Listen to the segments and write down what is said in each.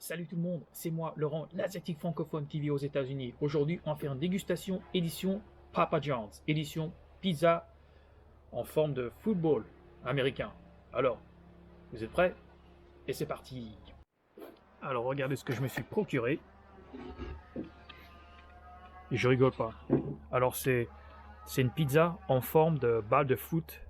Salut tout le monde, c'est moi, Laurent, l'asiatique francophone qui vit aux États-Unis. Aujourd'hui, on va faire une dégustation édition Papa John's, édition pizza en forme de football américain. Alors, vous êtes prêts? Et c'est parti! Alors, regardez ce que je me suis procuré. Et je rigole pas. Alors, c'est une pizza en forme de balle de foot,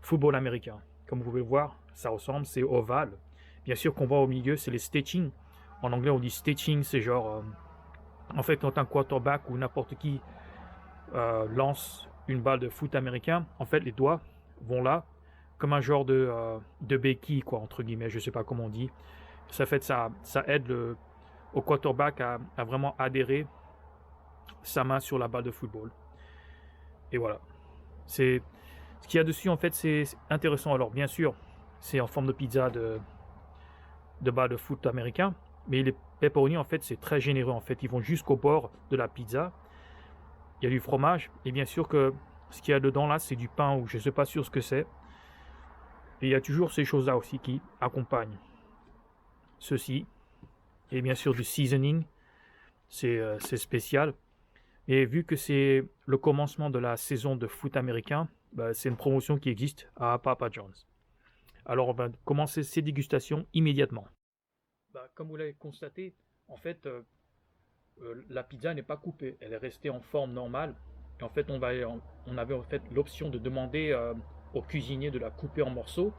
football américain. Comme vous pouvez le voir, ça ressemble, c'est ovale. Bien sûr qu'on voit au milieu, c'est les stitching. En anglais, on dit stitching, c'est genre... en fait, quand un quarterback ou n'importe qui lance une balle de foot américain, en fait, les doigts vont là, comme un genre de béquille, quoi, entre guillemets, je sais pas comment on dit. Ça fait ça aide au quarterback à vraiment adhérer sa main sur la balle de football. Et voilà. Ce qu'il y a dessus, en fait, c'est intéressant. Alors, bien sûr, c'est en forme de pizza de balle de foot américain, mais les pepperoni, en fait, c'est très généreux. En fait, ils vont jusqu'au bord de la pizza. Il y a du fromage, et bien sûr que ce qu'il y a dedans, là, c'est du pain, ou je ne sais pas sûr ce que c'est. Et il y a toujours ces choses-là aussi qui accompagnent ceci. Et bien sûr, du seasoning, c'est spécial. Et vu que c'est le commencement de la saison de foot américain, bah, c'est une promotion qui existe à Papa John's. Alors, on va commencer ces dégustations immédiatement. Bah, comme vous l'avez constaté, en fait, la pizza n'est pas coupée. Elle est restée en forme normale. Et en fait, on avait en fait l'option de demander au cuisinier de la couper en morceaux.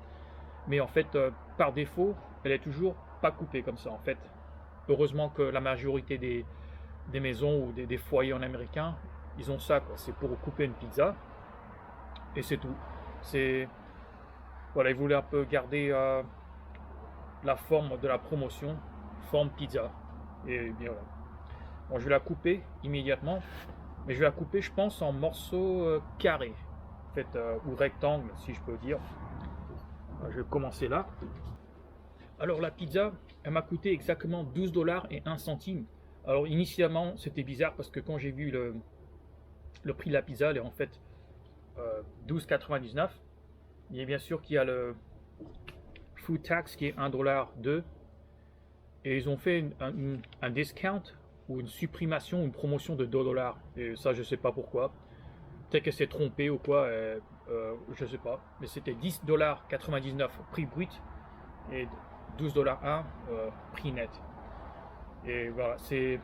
Mais en fait, par défaut, elle est toujours pas coupée comme ça, en fait. Heureusement que la majorité des maisons ou des foyers en américain, ils ont ça, quoi. C'est pour couper une pizza. Et c'est tout. Voilà, ils voulaient un peu garder la forme de la promotion, forme pizza. Et bien voilà. Bon, je vais la couper immédiatement, mais je vais la couper, je pense, en morceaux carrés, en fait, ou rectangles, si je peux dire. Je vais commencer là. Alors la pizza, elle m'a coûté exactement 12 dollars et 1 centime. Alors initialement, c'était bizarre parce que quand j'ai vu le prix de la pizza, elle est en fait 12,99. Et bien sûr qu'il y a le food tax qui est 1,2 $. Et ils ont fait un discount ou une supprimation, une promotion de 2 dollars. Et ça, je sais pas pourquoi. Peut-être qu'elle s'est trompée ou quoi, je sais pas. Mais c'était 10,99 $ prix brut et 12,1 $ prix net. Et voilà, c'est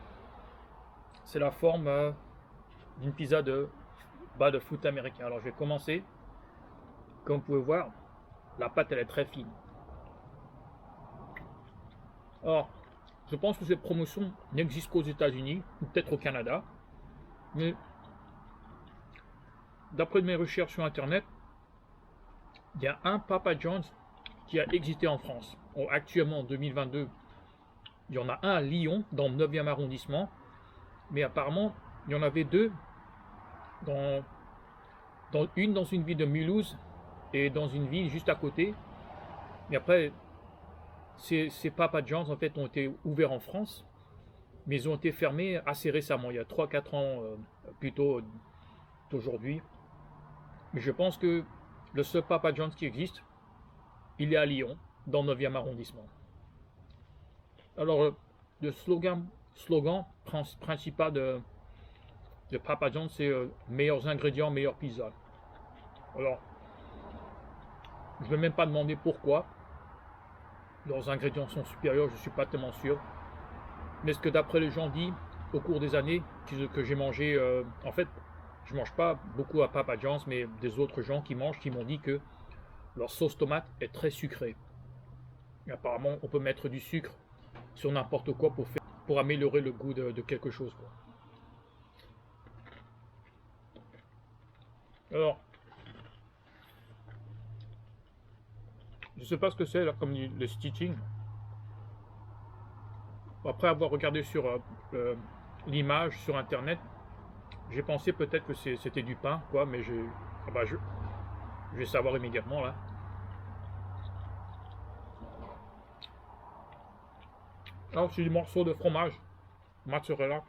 la forme d'une pizza de bas de foot américain. Alors je vais commencer. Comme vous pouvez voir, la pâte elle est très fine. Alors, je pense que cette promotion n'existe qu'aux États-Unis, ou peut-être au Canada. Mais d'après mes recherches sur Internet, il y a un Papa John's qui a existé en France. Bon, actuellement, en 2022, il y en a un à Lyon, dans le 9e arrondissement. Mais apparemment, il y en avait deux, une dans une ville de Mulhouse et dans une ville juste à côté. Et après, ces Papa John's en fait ont été ouverts en France, mais ils ont été fermés assez récemment, il y a 3-4 ans plutôt d'aujourd'hui. Mais je pense que le seul Papa John's qui existe, il est à Lyon, dans le 9e arrondissement. Alors, le slogan principal de Papa John's, c'est meilleurs ingrédients, meilleure pizza. Alors, je ne vais même pas demander pourquoi. Leurs ingrédients sont supérieurs, je ne suis pas tellement sûr. Mais ce que d'après les gens disent au cours des années que j'ai mangé, en fait, je ne mange pas beaucoup à Papa John's, mais des autres gens qui mangent, qui m'ont dit que leur sauce tomate est très sucrée. Et apparemment, on peut mettre du sucre sur n'importe quoi pour améliorer le goût de quelque chose, quoi. Alors, je ne sais pas ce que c'est là, comme le stitching. Après avoir regardé sur l'image sur internet, j'ai pensé peut-être que c'était du pain, quoi, mais je vais savoir immédiatement là. Alors c'est des morceaux de fromage, mozzarella.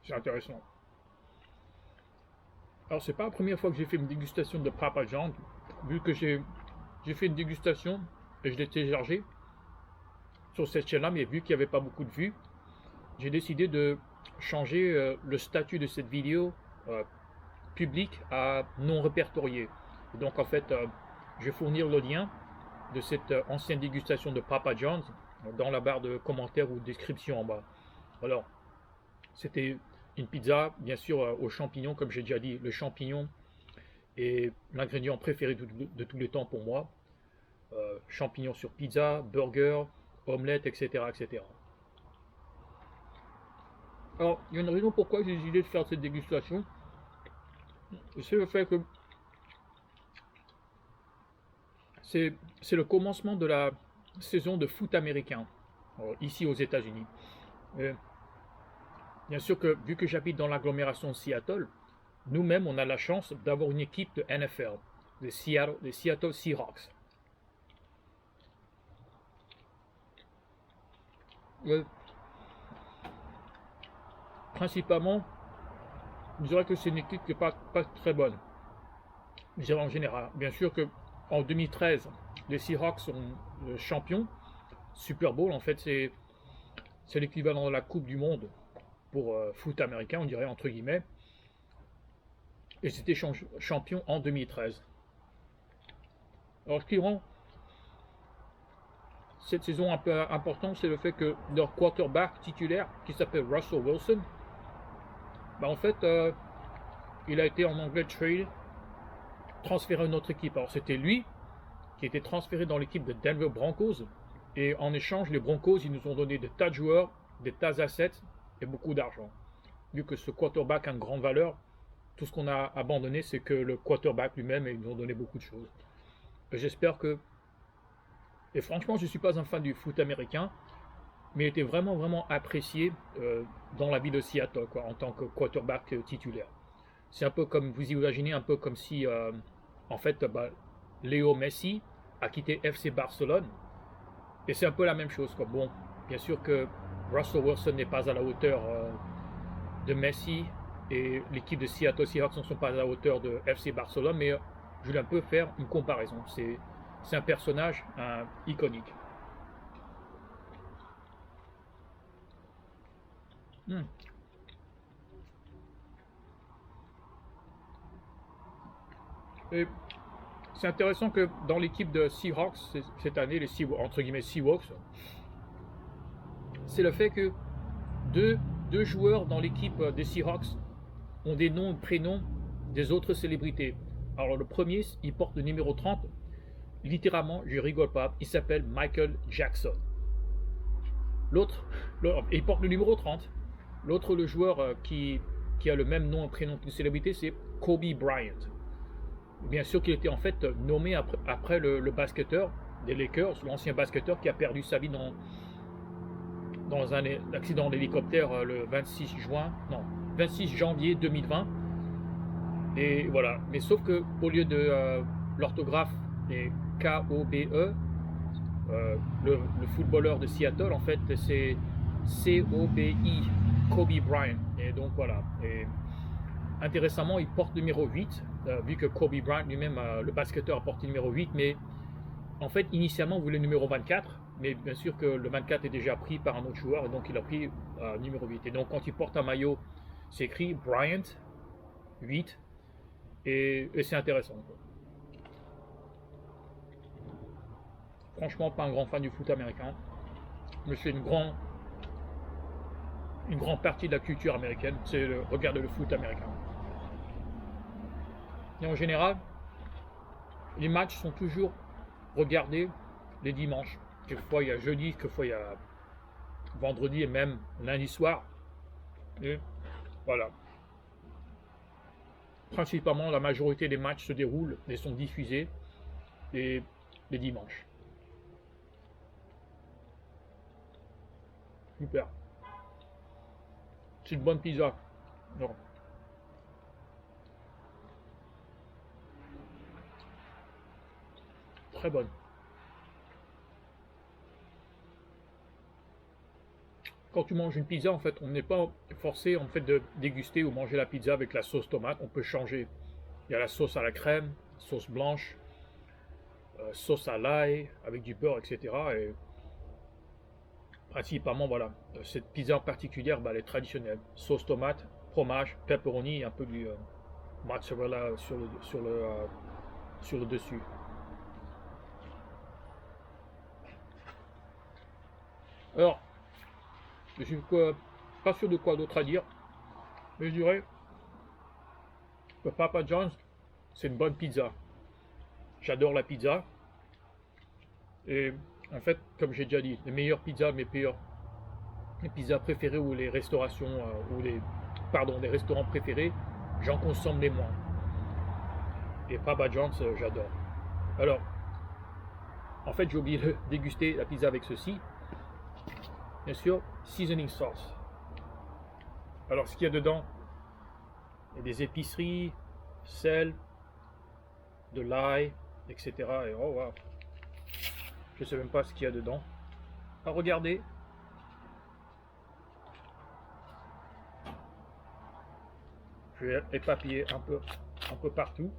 C'est intéressant. Alors c'est pas la première fois que j'ai fait une dégustation de Papa John's, vu que j'ai fait une dégustation et je l'ai téléchargé. sur cette chaîne-là, mais vu qu'il n'y avait pas beaucoup de vues, j'ai décidé de changer le statut de cette vidéo public à non répertorié. Et donc en fait, je vais fournir le lien de cette ancienne dégustation de Papa John's dans la barre de commentaires ou de description en bas. Alors, c'était une pizza, bien sûr, aux champignons, comme j'ai déjà dit. Le champignon est l'ingrédient préféré de tous les temps pour moi. Champignons sur pizza, burger, omelette, etc., etc. Alors, il y a une raison pourquoi j'ai décidé de faire cette dégustation. C'est le fait que c'est le commencement de la saison de foot américain, ici aux États-Unis. Bien sûr que, vu que j'habite dans l'agglomération de Seattle, nous-mêmes, on a la chance d'avoir une équipe de NFL, des Seattle Seahawks. Principalement, je dirais que c'est une équipe qui n'est pas très bonne. Je dirais en général. Bien sûr que en 2013, les Seahawks sont champions. Super Bowl, en fait, c'est l'équivalent de la Coupe du Monde pour foot américain, on dirait, entre guillemets. Et c'était champion en 2013. Alors, ce qui rend cette saison un peu importante, c'est le fait que leur quarterback titulaire, qui s'appelle Russell Wilson, bah en fait, il a été en anglais trade, transféré à une autre équipe. Alors c'était lui qui était transféré dans l'équipe de Denver Broncos. Et en échange, les Broncos, ils nous ont donné des tas de joueurs, des tas d'assets et beaucoup d'argent. Vu que ce quarterback a une grande valeur, tout ce qu'on a abandonné, c'est que le quarterback lui-même, ils nous ont donné beaucoup de choses. J'espère que... Et franchement, je ne suis pas un fan du foot américain, mais il était vraiment, vraiment apprécié dans la ville de Seattle, quoi, en tant que quarterback titulaire. C'est un peu comme, vous imaginez, un peu comme si, en fait, Léo Messi a quitté FC Barcelone. Et c'est un peu la même chose, quoi. Bon, bien sûr que Russell Wilson n'est pas à la hauteur de Messi, et l'équipe de Seattle Seahawks ne sont pas à la hauteur de FC Barcelone, mais je voulais un peu faire une comparaison. C'est un personnage iconique. Et c'est intéressant que dans l'équipe de Seahawks cette année, les entre guillemets Seahawks, c'est le fait que deux joueurs dans l'équipe des Seahawks ont des noms et prénoms des autres célébrités. Alors le premier, il porte le numéro 30, littéralement, je rigole pas, il s'appelle Michael Jackson. L'autre, il porte le numéro 30. L'autre, le joueur qui a le même nom et prénom qu'une célébrité, c'est Kobe Bryant. Bien sûr qu'il était en fait nommé après le basketteur des Lakers, l'ancien basketteur qui a perdu sa vie dans un accident d'hélicoptère le 26 janvier 2020. Et voilà. Mais sauf que au lieu de l'orthographe est K-O-B-E, le footballeur de Seattle, en fait, c'est C-O-B-I, Kobe Bryant. Et donc voilà. Et intéressamment, il porte numéro 8, vu que Kobe Bryant lui-même, le basketteur, a porté numéro 8, mais en fait, initialement, on voulait le numéro 24, mais bien sûr que le 24 est déjà pris par un autre joueur, et donc il a pris numéro 8. Et donc, quand il porte un maillot, c'est écrit Bryant 8, et c'est intéressant. Franchement, pas un grand fan du foot américain, mais c'est une grande partie de la culture américaine, c'est regarder le foot américain. Et en général, les matchs sont toujours regardés les dimanches. Quelquefois il y a jeudi, quelquefois il y a vendredi et même lundi soir. Et voilà. Principalement, la majorité des matchs se déroulent et sont diffusés les dimanches. Super. C'est une bonne pizza. Non. Très bonne. Quand tu manges une pizza, en fait, on n'est pas forcé en fait de déguster ou manger la pizza avec la sauce tomate. On peut changer. Il y a la sauce à la crème, sauce blanche, sauce à l'ail avec du beurre, etc. Et principalement, voilà, cette pizza en particulière, bah, elle est traditionnelle. Sauce tomate, fromage, pepperoni et un peu du mozzarella sur le dessus. Alors, je suis pas sûr de quoi d'autre à dire, mais je dirais que Papa John's, c'est une bonne pizza. J'adore la pizza. Et en fait, comme j'ai déjà dit, les meilleures pizzas, les pizzas préférées ou les restaurations, les restaurants préférés, j'en consomme les moins. Et Papa John's, j'adore. Alors, en fait, j'ai oublié de déguster la pizza avec ceci. Bien sûr, seasoning sauce. Alors, ce qu'il y a dedans, il y a des épiceries, sel, de l'ail, etc. Et oh wow, je sais même pas ce qu'il y a dedans. À regarder. Je vais éparpiller un peu partout.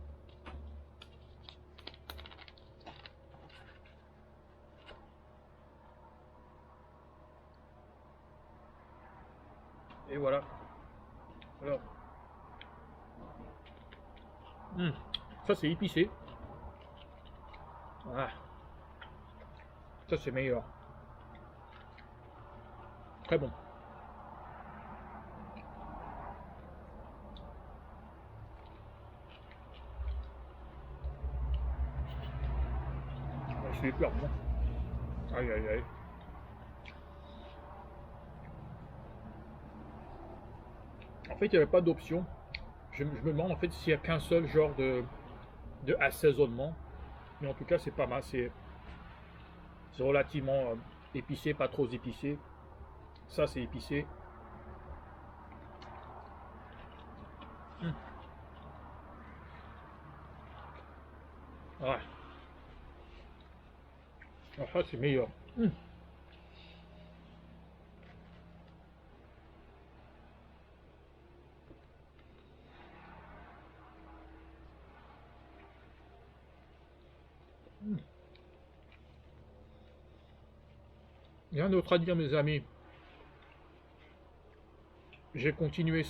Et voilà. Alors, ça c'est épicé. Voilà. Ça c'est meilleur. Très bon. Je suis hyper bon. Aïe aïe aïe. En fait, il n'y avait pas d'option. Je me demande en fait s'il n'y a qu'un seul genre de assaisonnement. Mais en tout cas, c'est pas mal. C'est relativement épicé, pas trop épicé. Ça, c'est épicé. Ouais. Alors ça, c'est meilleur. Rien d'autre à dire, mes amis. J'ai continué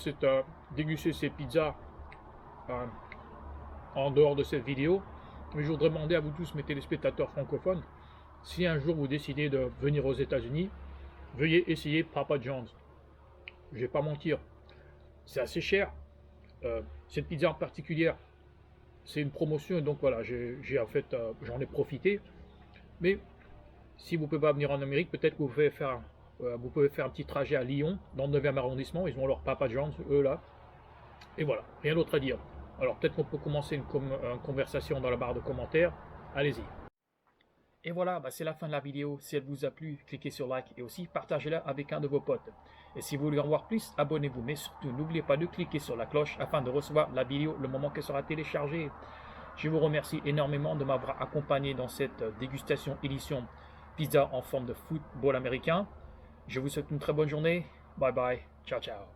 déguster ces pizzas en dehors de cette vidéo. Mais je voudrais demander à vous tous, mes téléspectateurs francophones, si un jour vous décidez de venir aux États-Unis, veuillez essayer Papa John's. Je vais pas mentir, c'est assez cher. Cette pizza en particulier, c'est une promotion, et donc voilà, j'en ai profité. Mais si vous ne pouvez pas venir en Amérique, peut-être que vous pouvez faire un petit trajet à Lyon, dans le 9e arrondissement. Ils ont leur Papa John's, eux là. Et voilà, rien d'autre à dire. Alors peut-être qu'on peut commencer une conversation dans la barre de commentaires. Allez-y. Et voilà, c'est la fin de la vidéo. Si elle vous a plu, cliquez sur like et aussi partagez-la avec un de vos potes. Et si vous voulez en voir plus, abonnez-vous. Mais surtout, n'oubliez pas de cliquer sur la cloche afin de recevoir la vidéo le moment qu'elle sera téléchargée. Je vous remercie énormément de m'avoir accompagné dans cette dégustation édition pizza en forme de football américain. Je vous souhaite une très bonne journée. Bye bye. Ciao ciao.